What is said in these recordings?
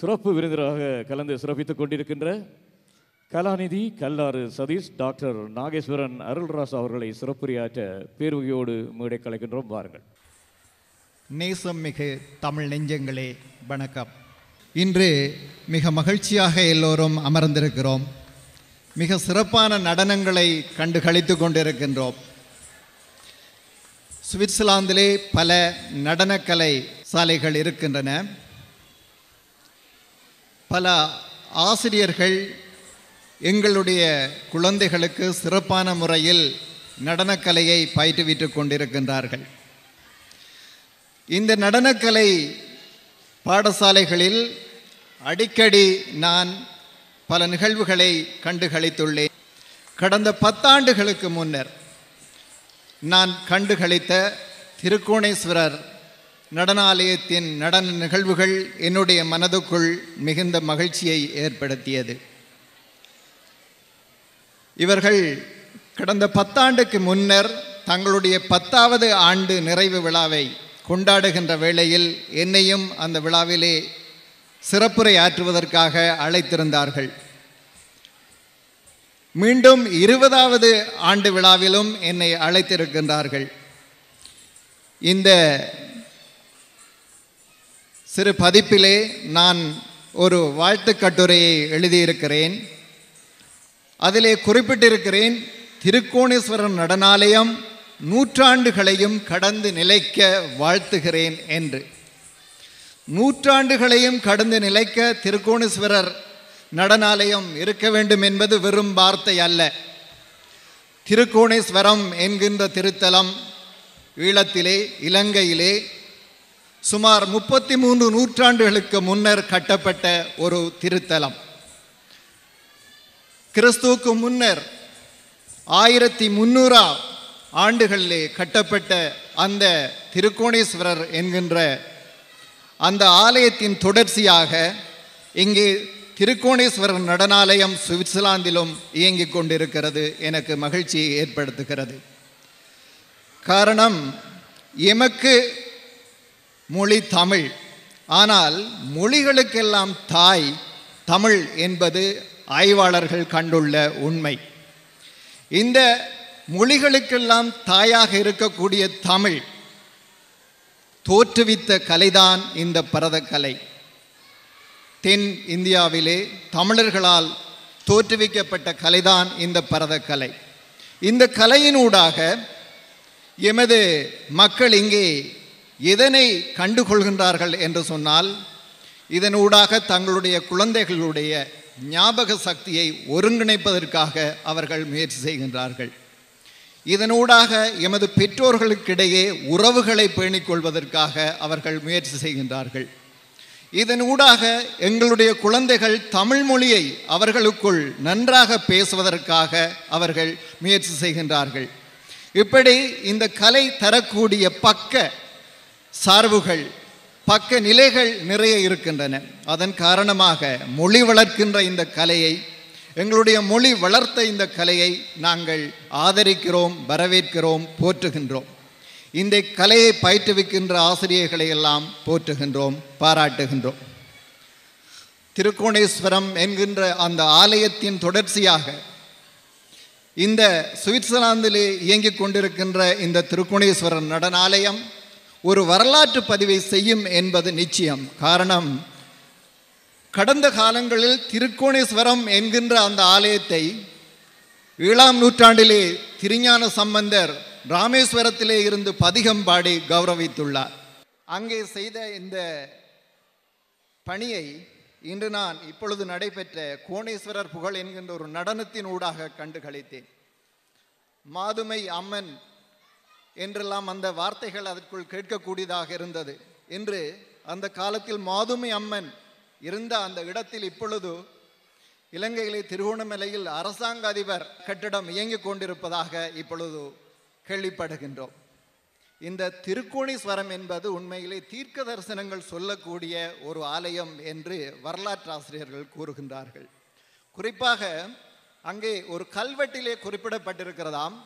சிறப்பு விருந்தினராக கலந்து சிறப்பித்துக் கொண்டிருக்கின்ற கலாநிதி கல்லாறு சதீஷ் டாக்டர் நாகேஸ்வரன் அருள்ராஜ் அவர்களை சிறப்புரையாற்ற பேருகையோடு மேடை கலைக்கின்றோம். வாருங்கள். நேசம் மிகு தமிழ் நெஞ்சங்களே வணக்கம். இன்று மிக மகிழ்ச்சியாக எல்லோரும் அமர்ந்திருக்கிறோம். மிக சிறப்பான நடனங்களை கண்டு களித்து கொண்டிருக்கின்றோம். சுவிட்சர்லாந்திலே பல நடனக்கலை சாலைகள் இருக்கின்றன. பல ஆசிரியர்கள் எங்களுடைய குழந்தைகளுக்கு சிறப்பான முறையில் நடனக்கலையை பயிற்றுவித்து கொண்டிருக்கின்றார்கள். இந்த நடனக்கலை பாடசாலைகளில் அடிக்கடி நான் பல நிகழ்வுகளை கண்டு களித்துள்ளேன். கடந்த 10 ஆண்டுகளுக்கு முன்னர் நான் கண்டு களித்த திருக்கோணேஸ்வரர் நடனாலயத்தின் நடன நிகழ்வுகள் என்னுடைய மனதுக்குள் மிகுந்த மகிழ்ச்சியை ஏற்படுத்தியது. இவர்கள் கடந்த 10 ஆண்டுக்கு முன்னர் தங்களுடைய 10வது ஆண்டு நிறைவு விழாவை கொண்டாடுகின்ற வேளையில் என்னையும் அந்த விழாவிலே சிறப்புரை ஆற்றுவதற்காக அழைத்திருந்தார்கள். மீண்டும் 20வது ஆண்டு விழாவிலும் என்னை அழைத்திருக்கின்றார்கள். இந்த சிறு பதிப்பிலே நான் ஒரு வாழ்த்துக் கட்டுரையை எழுதியிருக்கிறேன். அதிலே குறிப்பிட்டிருக்கிறேன், திருக்கோணேஸ்வரர் நடனாலயம் 100 ஆண்டுகளையும் கடந்து நிலைக்க வாழ்த்துகிறேன் என்று. 100 ஆண்டுகளையும் கடந்து நிலைக்க திருக்கோணேஸ்வரர் நடனாலயம் இருக்க வேண்டும் என்பது வெறும் வார்த்தை அல்ல. திருக்கோணேஸ்வரம் என்கின்ற திருத்தலம் ஈழத்திலே, இலங்கையிலே சுமார் 33 நூற்றாண்டுகளுக்கு முன்னர் கட்டப்பட்ட ஒரு திருத்தலம். கிறிஸ்துவுக்கு முன்னர் 1300 ஆண்டுகளிலே கட்டப்பட்ட அந்த திருக்கோணேஸ்வரர் என்கின்ற அந்த ஆலயத்தின் தொடர்ச்சியாக இங்கே திருக்கோணேஸ்வரர் நடனாலயம் சுவிட்சர்லாந்திலும் இயங்கிக் கொண்டிருக்கிறது. எனக்கு மகிழ்ச்சியை ஏற்படுத்துகிறது. காரணம், எமக்கு மொழி தமிழ், ஆனால் மொழிகளுக்கெல்லாம் தாய் தமிழ் என்பது ஆய்வாளர்கள் கண்டுள்ள உண்மை. இந்த மொழிகளுக்கெல்லாம் தாயாக இருக்கக்கூடிய தமிழ் தோற்றுவித்த கலைதான் இந்த பரதக்கலை. தென் இந்தியாவிலே தமிழர்களால் தோற்றுவிக்கப்பட்ட கலைதான் இந்த பரதக்கலை. இந்த கலையினூடாக எமது மக்கள் இங்கே எதனை கண்டுகொள்கின்றார்கள் என்று சொன்னால், இதனூடாக தங்களுடைய குழந்தைகளுடைய ஞாபக சக்தியை ஒருங்கிணைப்பதற்காக அவர்கள் முயற்சி செய்கின்றார்கள். இதனூடாக எமது பெற்றோர்களுக்கிடையே உறவுகளை பேணிக்கொள்வதற்காக அவர்கள் முயற்சி செய்கின்றார்கள். இதனூடாக எங்களுடைய குழந்தைகள் தமிழ் மொழியை அவர்களுக்குள் நன்றாக பேசுவதற்காக அவர்கள் முயற்சி செய்கின்றார்கள். இப்படி இந்த கலை தரக்கூடிய பக்க சார்புகள், பக்க நிலைகள் நிறைய இருக்கின்றன. அதன் காரணமாக மொழி வளர்க்கின்ற இந்த கலையை, எங்களுடைய மொழி வளர்த்த இந்த கலையை நாங்கள் ஆதரிக்கிறோம், வரவேற்கிறோம், போற்றுகின்றோம். இந்த கலையை பயிற்றுவிக்கின்ற ஆசிரியர்களை எல்லாம் போற்றுகின்றோம், பாராட்டுகின்றோம். திருக்கோணேஸ்வரம் என்கின்ற அந்த ஆலயத்தின் தொடர்ச்சியாக இந்த சுவிட்சர்லாந்திலே இயங்கிக் கொண்டிருக்கின்ற இந்த திருக்கோணேஸ்வரர் நடனாலயம் ஒரு வரலாற்று பதிவை செய்யும் என்பது நிச்சயம். காரணம், கடந்த காலங்களில் திருக்கோணேஸ்வரம் என்கின்ற அந்த ஆலயத்தை 7ஆம் நூற்றாண்டிலே திருஞான சம்பந்தர் ராமேஸ்வரத்திலே இருந்து பதிகம் பாடி கௌரவித்துள்ளார். அங்கே செய்த இந்த பணியை இன்று நான் இப்பொழுது நடைபெற்ற கோணேஸ்வரர் புகழ் என்கின்ற ஒரு நடனத்தின் ஊடாக கண்டு களித்தேன். மாதுமை அம்மன் என்றெல்லாம் அந்த வார்த்தைகள் அதற்குள் கேட்கக்கூடியதாக இருந்தது. இன்று அந்த காலத்தில் மாதுமை அம்மன் இருந்த அந்த இடத்தில் இப்பொழுது இலங்கையிலே திருகோணமலையில் அரசாங்க அதிபர் கட்டிடம் இயங்கிக் கொண்டிருப்பதாக இப்பொழுது கேள்விப்படுகின்றோம். இந்த திருக்கோணேஸ்வரம் என்பது உண்மையிலே தீர்க்க தரிசனங்கள் சொல்லக்கூடிய ஒரு ஆலயம் என்று வரலாற்று ஆசிரியர்கள் கூறுகின்றார்கள். குறிப்பாக அங்கே ஒரு கல்வெட்டிலே குறிப்பிடப்பட்டிருக்கிறதாம்,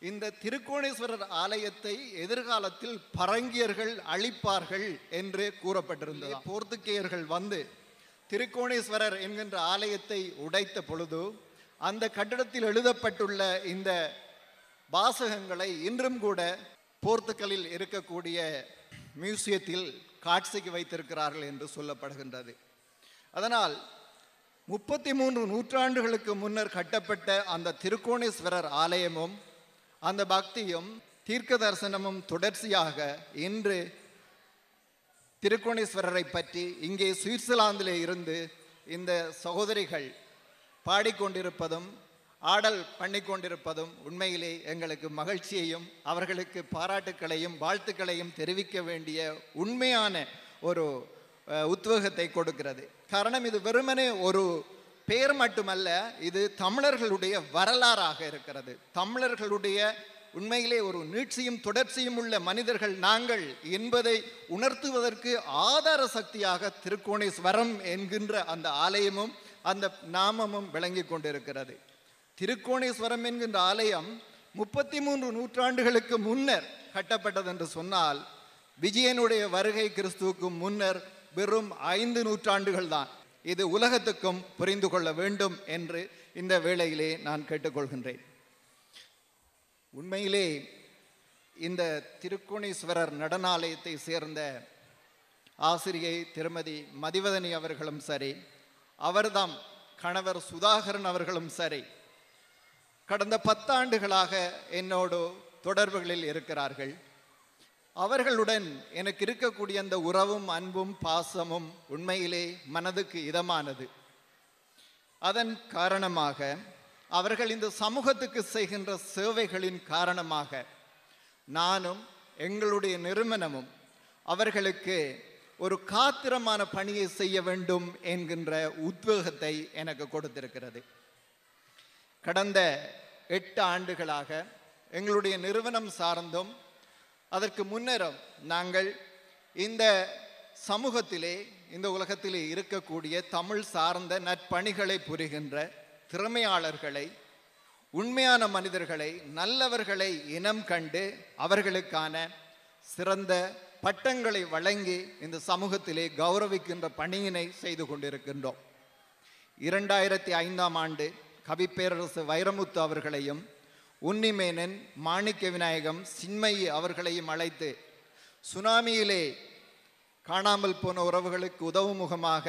இந்த திருக்கோணேஸ்வரர் ஆலயத்தை எதிர்காலத்தில் பரங்கியர்கள் அழிப்பார்கள் என்று கூறப்பட்டிருந்தது. போர்த்துகேயர்கள் வந்து திருக்கோணேஸ்வரர் என்கின்ற ஆலயத்தை உடைத்த பொழுது அந்த கட்டடத்தில் எழுதப்பட்டுள்ள இந்த வாசகங்களை இன்றும் கூட போர்த்துக்கலில் இருக்கக்கூடிய மியூசியத்தில் காட்சிக்கு வைத்திருக்கிறார்கள் என்று சொல்லப்படுகின்றது. அதனால் 33 நூற்றாண்டுகளுக்கு முன்னர் கட்டப்பட்ட அந்த திருக்கோணேஸ்வரர் ஆலயமும் அந்த பக்தியும் தீர்க்க தரிசனமும் தொடர்ச்சியாக இன்று திருக்கோணேஸ்வரரை பற்றி இங்கே சுவிட்சர்லாந்திலே இருந்து இந்த சகோதரிகள் பாடிக்கொண்டிருப்பதும் ஆடல் பண்ணிக்கொண்டிருப்பதும் உண்மையிலே எங்களுக்கு மகிழ்ச்சியையும் அவர்களுக்கு பாராட்டுக்களையும் வாழ்த்துக்களையும் தெரிவிக்க வேண்டிய உண்மையான ஒரு உத்வேகத்தை கொடுக்கிறது. காரணம், இது வெறுமனே ஒரு பெயர் மட்டுமல்ல, இது தமிழர்களுடைய வரலாறாக இருக்கிறது. தமிழர்களுடைய உண்மையிலே ஒரு நீட்சியும் தொடர்ச்சியும் உள்ள மனிதர்கள் நாங்கள் என்பதை உணர்த்துவதற்கு ஆதார சக்தியாக திருக்கோணேஸ்வரம் என்கின்ற அந்த ஆலயமும் அந்த நாமமும் விளங்கி கொண்டிருக்கிறது. திருக்கோணேஸ்வரம் என்கின்ற ஆலயம் 33 நூற்றாண்டுகளுக்கு முன்னர் கட்டப்பட்டது என்று சொன்னால், விஜயனுடைய வருகை கிறிஸ்துவுக்கு முன்னர் வெறும் 5 நூற்றாண்டுகள் தான். இது உலகத்துக்கும் புரிந்து கொள்ள வேண்டும் என்று இந்த வேளையிலே நான் கேட்டுக்கொள்கின்றேன். உண்மையிலே இந்த திருக்கோணேஸ்வரர் நடனாலயத்தை சேர்ந்த ஆசிரியை திருமதி மதிவதனி அவர்களும் சரி, அவர்தாம் கணவர் சுதாகரன் அவர்களும் சரி, கடந்த 10 ஆண்டுகளாக என்னோடு தொடர்புகளில் இருக்கிறார்கள். அவர்களுடன் எனக்கு இருக்கக்கூடிய அந்த உறவும் அன்பும் பாசமும் உண்மையிலே மனதுக்கு இதமானது. அதன் காரணமாக அவர்கள் இந்த சமூகத்துக்கு செய்கின்ற சேவைகளின் காரணமாக நானும் எங்களுடைய நிறுவனமும் அவர்களுக்கு ஒரு காத்திரமான பணியை செய்ய வேண்டும் என்கின்ற உத்வேகத்தை எனக்கு கொடுத்திருக்கிறது. கடந்த 8 ஆண்டுகளாக எங்களுடைய நிறுவனம் சார்ந்தும் அதற்கு முன்னரும் நாங்கள் இந்த சமூகத்திலே இந்த உலகத்திலே இருக்கக்கூடிய தமிழ் சார்ந்த நற்பணிகளை புரிகின்ற திறமையாளர்களை, உண்மையான மனிதர்களை, நல்லவர்களை இனம் கண்டு அவர்களுக்கான சிறந்த பட்டங்களை வழங்கி இந்த சமூகத்திலே கௌரவிக்கின்ற பணியினை செய்து கொண்டிருக்கின்றோம். 2005ஆம் ஆண்டு கவிப்பேரரசு வைரமுத்து அவர்களையும் உன்னிமேனன், மாணிக்க விநாயகம், சின்மயி அவர்களையும் அழைத்து சுனாமியிலே காணாமல் போன உறவுகளுக்கு உதவும் முகமாக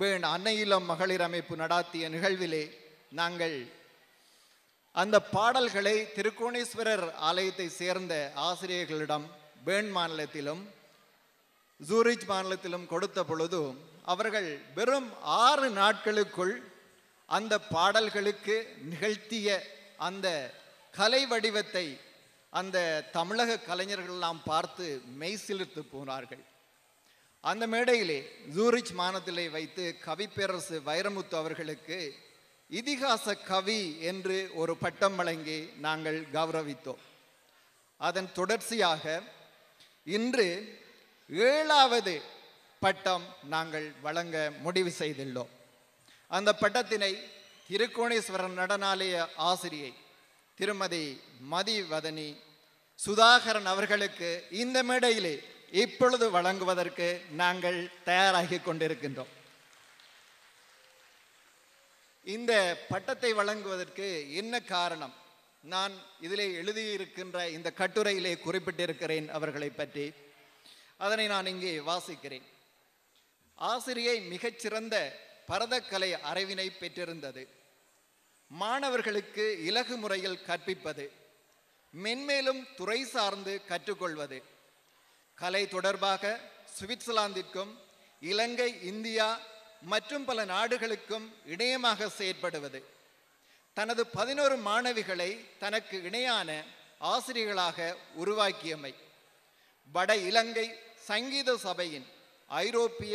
பேண் அன்னையிலம் மகளிர் அமைப்பு நடாத்திய நிகழ்விலே நாங்கள் அந்த பாடல்களை திருக்கோணேஸ்வரர் ஆலயத்தை சேர்ந்த ஆசிரியர்களிடம் பேர்ன் மாநிலத்திலும் ஜூரிச் மாநிலத்திலும் கொடுத்த பொழுது அவர்கள் வெறும் 6 நாட்களுக்குள் அந்த பாடல்களுக்கு நிகழ்த்திய அந்த கலை வடிவத்தை அந்த தமிழக கலைஞர்கள் எல்லாம் பார்த்து மெய்சிலிர்த்து போனார்கள். அந்த மேடையிலே ஜூரிச் மாநிலத்திலே வைத்து கவிப்பேரரசு வைரமுத்து அவர்களுக்கு இதிகாச கவி என்று ஒரு பட்டம் வழங்கி நாங்கள் கௌரவித்தோம். அதன் தொடர்ச்சியாக இன்று 7வது பட்டம் நாங்கள் வழங்க முடிவு செய்துள்ளோம். அந்த பட்டத்தினை திருக்கோணேஸ்வரர் நடனாலய ஆசிரியை திருமதி மதிவதனி சுதாகரன் அவர்களுக்கு இந்த மேடையிலே இப்பொழுது வழங்குவதற்கு நாங்கள் தயாராகி கொண்டிருக்கின்றோம். இந்த பட்டத்தை வழங்குவதற்கு என்ன காரணம்? நான் இதிலே எழுதியிருக்கின்ற இந்த கட்டுரையிலே குறிப்பிட்டிருக்கிறேன் அவர்களை பற்றி. அதனை நான் இங்கே வாசிக்கிறேன். ஆசிரியை மிகச்சிறந்த பரதக்கலை அறிவினை பெற்றிருந்தது. மாணவர்களுக்கு இலகு முறையில் கற்பிப்பது, மென்மேலும் துறை சார்ந்து கற்றுக்கொள்வது, கலை தொடர்பாக சுவிட்சர்லாந்திற்கும் இலங்கை, இந்தியா மற்றும் பல நாடுகளுக்கும் இணையமாக செயற்படுவது, தனது 11 மாணவிகளை தனக்கு இணையான ஆசிரியர்களாக உருவாக்கியமை, வட இலங்கை சங்கீத சபையின் ஐரோப்பிய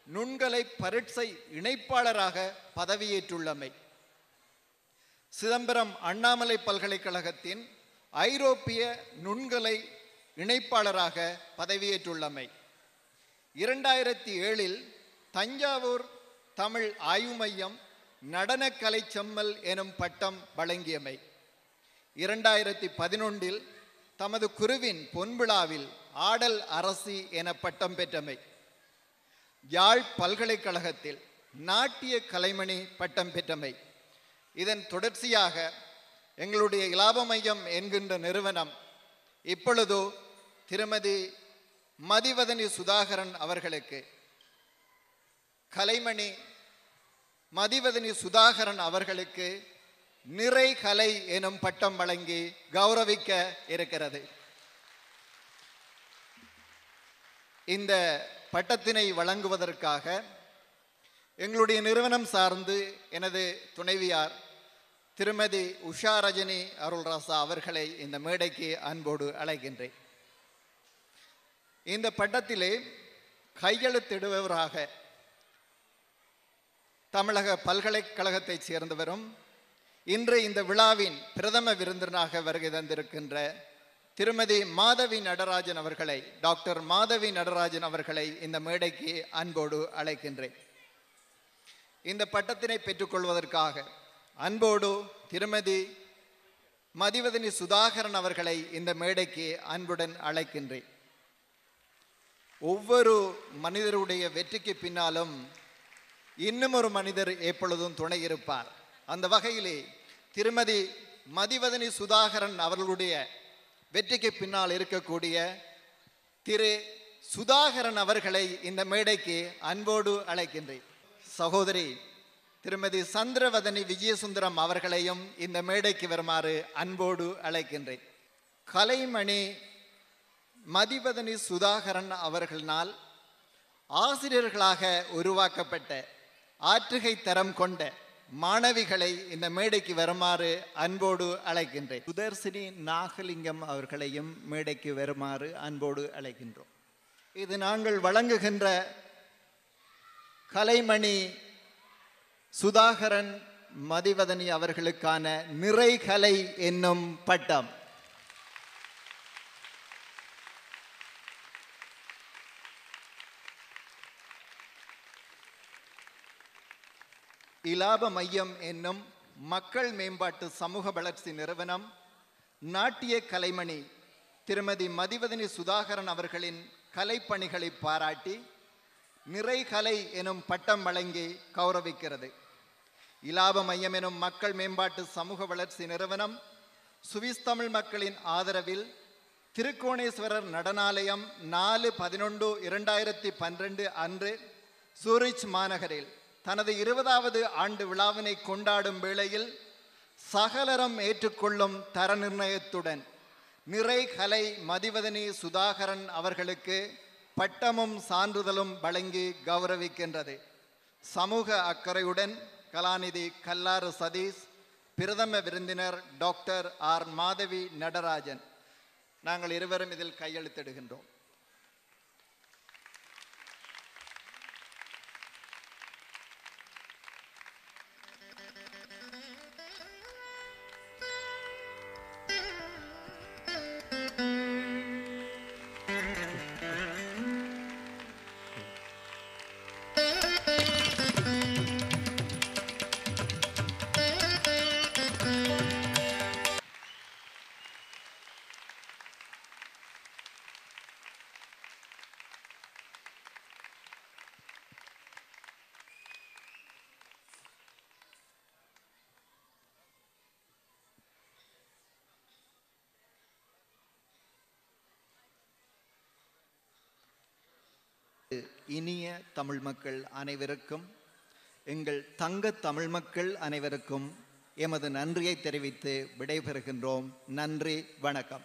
நுண்கலை பரீட்சை இணைப்பாளராக பதவியேற்றுள்ளமை, சிதம்பரம் அண்ணாமலை பல்கலைக்கழகத்தின் ஐரோப்பிய நுண்கலை இணைப்பாளராக பதவியேற்றுள்ளமை, 2007இல் தஞ்சாவூர் தமிழ் ஆய்வு மையம் நடனக்கலை செம்மல் எனும் பட்டம் வழங்கியமை, 2011இல் தமது குருவின் பொன்விழாவில் ஆடல் அரசி என பட்டம் பெற்றமை, யாழ் பல்கலைக்கழகத்தில் நாட்டிய கலைமணி பட்டம் பெற்றமை. இதன் தொடர்ச்சியாக எங்களுடைய இலாப மையம் என்கின்ற நிறுவனம் இப்பொழுது திருமதி மதிவதனி சுதாகரன் அவர்களுக்கு கலைமணி மதிவதனி சுதாகரன் அவர்களுக்கு நிறை கலை எனும் பட்டம் வழங்கி கௌரவிக்க இருக்கிறது. இந்த பட்டத்தினை வழங்குவதற்காக எங்களுடைய நிறுவனம் சார்ந்து எனது துணைவியார் திருமதி உஷா ரஜினி அருள்ராசா அவர்களை இந்த மேடைக்கு அன்போடு அழைக்கின்றேன். இந்த பட்டத்திலே கையெழுத்திடுபவராக தமிழக பல்கலைக்கழகத்தைச் சேர்ந்தவரும் இன்று இந்த விழாவின் பிரதம விருந்தினராக வருகை தந்திருக்கின்ற திருமதி மாதவி நடராஜன் அவர்களை, டாக்டர் மாதவி நடராஜன் அவர்களை இந்த மேடைக்கு அன்போடு அழைக்கின்றேன். இந்த பட்டத்தினை பெற்றுக்கொள்வதற்காக அன்போடு திருமதி மதிவதனி சுதாகரன் அவர்களை இந்த மேடைக்கு அன்புடன் அழைக்கின்றேன். ஒவ்வொரு மனிதருடைய வெற்றிக்கு பின்னாலும் இன்னும் ஒரு மனிதர் எப்பொழுதும் துணை இருப்பார். அந்த வகையிலே திருமதி மதிவதனி சுதாகரன் அவர்களுடைய வெற்றிக்கு பின்னால் இருக்கக்கூடிய திரு சுதாகரன் அவர்களை இந்த மேடைக்கு அன்போடு அழைக்கின்றேன். சகோதரி திருமதி சந்திரவதனி விஜயசுந்தரம் அவர்களையும் இந்த மேடைக்கு வருமாறு அன்போடு அழைக்கின்றேன். கலைமணி மதிவதனி சுதாகரன் அவர்களால் ஆசிரியர்களாக உருவாக்கப்பட்ட ஆற்றுகை தரம் கொண்ட மாணவிகளை இந்த மேடைக்கு வருமாறு அன்போடு அழைக்கின்றேன். சுதர்சினி நாகலிங்கம் அவர்களையும் மேடைக்கு வருமாறு அன்போடு அழைக்கின்றோம். இது நாங்கள் வழங்குகின்ற கலைமணி சுதாகரன் மதிவதனி அவர்களுக்கான நிறைகலை என்னும் பட்டம். இலாப மையம் என்னும் மக்கள் மேம்பாட்டு சமூக வளர்ச்சி நிறுவனம் நாட்டிய கலைமணி திருமதி மதிவதனி சுதாகரன் அவர்களின் கலைப்பணிகளை பாராட்டி நிறைகலை எனும் பட்டம் வழங்கி கௌரவிக்கிறது. இலாப மையம் எனும் மக்கள் மேம்பாட்டு சமூக வளர்ச்சி நிறுவனம் சுவிஸ் தமிழ் மக்களின் ஆதரவில் திருக்கோணேஸ்வரர் நடனாலயம் 4/11/2012 அன்று சூரிச் மாநகரில் தனது 20வது ஆண்டு விழாவினை கொண்டாடும் வேளையில் சகலரம் ஏற்றுக்கொள்ளும் தர நிர்ணயத்துடன் நிறைகலை மதிவதனி சுதாகரன் அவர்களுக்கு பட்டமும் சான்றிதழும் வழங்கி கௌரவிக்கின்றது. சமூக அக்கறையுடன் கலாநிதி கல்லாறு சதீஷ், பிரதம விருந்தினர் டாக்டர் ஆர் மாதவி நடராஜன். நாங்கள் இருவரும் இதில் கையெழுத்திடுகின்றோம். இனிய தமிழ் மக்கள் அனைவருக்கும், எங்கள் தங்க தமிழ் மக்கள் அனைவருக்கும் எமது நன்றியை தெரிவித்து விடைபெறுகின்றோம். நன்றி, வணக்கம்.